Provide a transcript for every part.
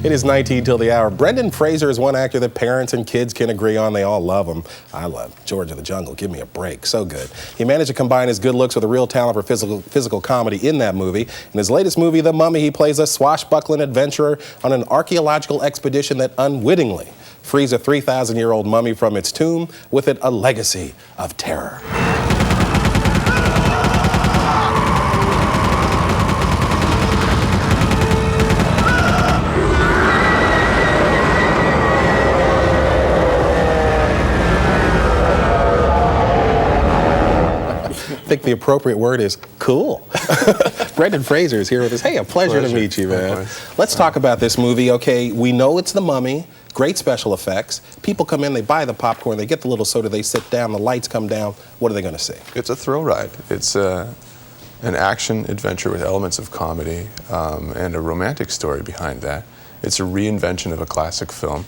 It is 19 till the hour. Brendan Fraser is one actor that parents and kids can agree on. They all love him. I love George of the Jungle. Give me a break. So good. He managed to combine his good looks with a real talent for physical comedy in that movie. In his latest movie, The Mummy, he plays a swashbuckling adventurer on an archaeological expedition that unwittingly frees a 3,000-year-old mummy from its tomb, with it a legacy of terror. I think the appropriate word is cool. Brendan Fraser is here with us. Hey, a pleasure to meet you, man. Let's talk about this movie. Okay, we know it's The Mummy. Great special effects. People come in, they buy the popcorn, they get the little soda, they sit down, the lights come down. What are they going to see? It's a thrill ride. It's an action adventure with elements of comedy and a romantic story behind that. It's a reinvention of a classic film.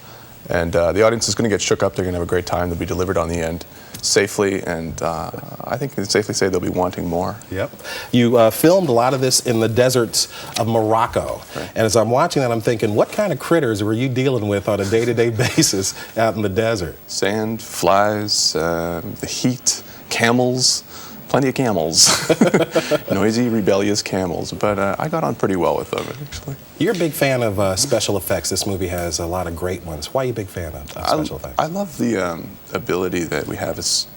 And the audience is going to get shook up. They're going to have a great time. They'll be delivered on the end safely, and I think you can safely say they'll be wanting more. Yep. You filmed a lot of this in the deserts of Morocco. Right. And as I'm watching that, I'm thinking, what kind of critters were you dealing with on a day-to-day basis out in the desert? Sand, flies, the heat, camels. Plenty of camels. Noisy, rebellious camels. But I got on pretty well with them, actually. You're a big fan of special effects. This movie has a lot of great ones. Why are you a big fan of special effects? I love the ability that we have as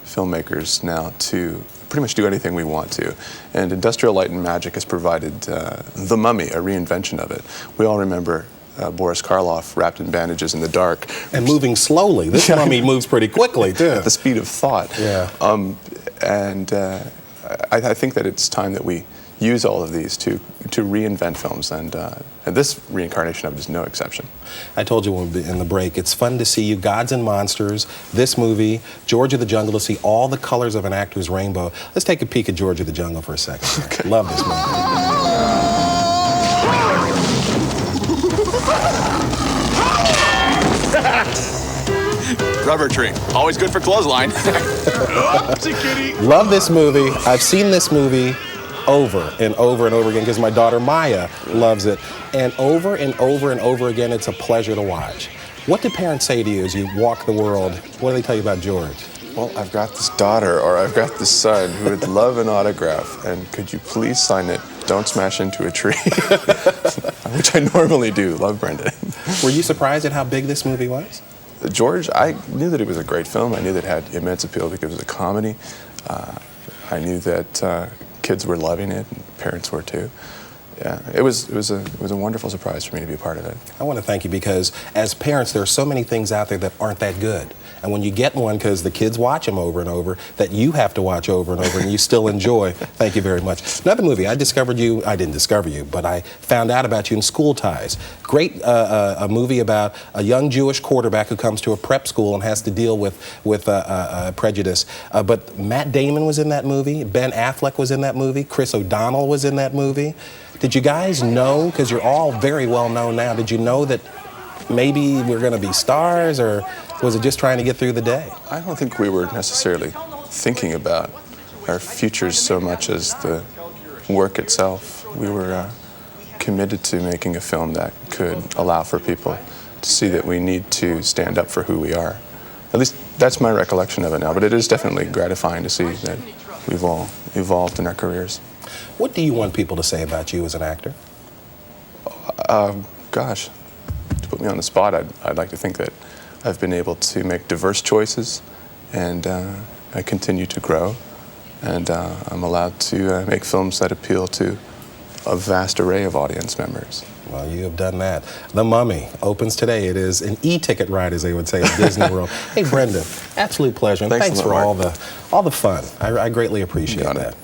filmmakers now to pretty much do anything we want to. And Industrial Light and Magic has provided The Mummy, a reinvention of it. We all remember Boris Karloff wrapped in bandages in the dark. And moving slowly. This mummy moves pretty quickly, too. At the speed of thought. Yeah. I think that it's time that we use all of these to reinvent films, and this reincarnation of it is no exception. I told you in the break, it's fun to see you, Gods and Monsters, this movie, George of the Jungle, to see all the colors of an actor's rainbow. Let's take a peek at George of the Jungle for a second. Okay. Love this movie. Rubber tree, always good for clothesline. Love this movie. I've seen this movie over and over and over again because my daughter Maya loves it. And over and over and over again, it's a pleasure to watch. What do parents say to you as you walk the world? What do they tell you about George? Well, I've got this daughter, or I've got this son who would love an autograph, and could you please sign it? Don't smash into a tree. Which I normally do. Love Brendan. Were you surprised at how big this movie was? George, I knew that it was a great film. I knew that it had immense appeal because it was a comedy. I knew that kids were loving it, and parents were too. Yeah, it was a wonderful surprise for me to be a part of it. I want to thank you because as parents, there are so many things out there that aren't that good. And when you get one, because the kids watch them over and over, that you have to watch over and over and you still enjoy, thank you very much. Another movie, I didn't discover you, but I found out about you in School Ties. Great a movie about a young Jewish quarterback who comes to a prep school and has to deal with prejudice. But Matt Damon was in that movie, Ben Affleck was in that movie, Chris O'Donnell was in that movie. Did you guys know, because you're all very well known now, did you know that maybe we're going to be stars, or was it just trying to get through the day? I don't think we were necessarily thinking about our futures so much as the work itself. We were committed to making a film that could allow for people to see that we need to stand up for who we are. At least that's my recollection of it now, but it is definitely gratifying to see that we've all evolved in our careers. What do you want people to say about you as an actor? Gosh, to put me on the spot, I'd like to think that I've been able to make diverse choices, and I continue to grow, and I'm allowed to make films that appeal to a vast array of audience members. Well, you have done that. The Mummy opens today. It is an e-ticket ride, as they would say at Disney World. Hey, Brendan, absolute pleasure. And thanks for all the fun. I greatly appreciate that.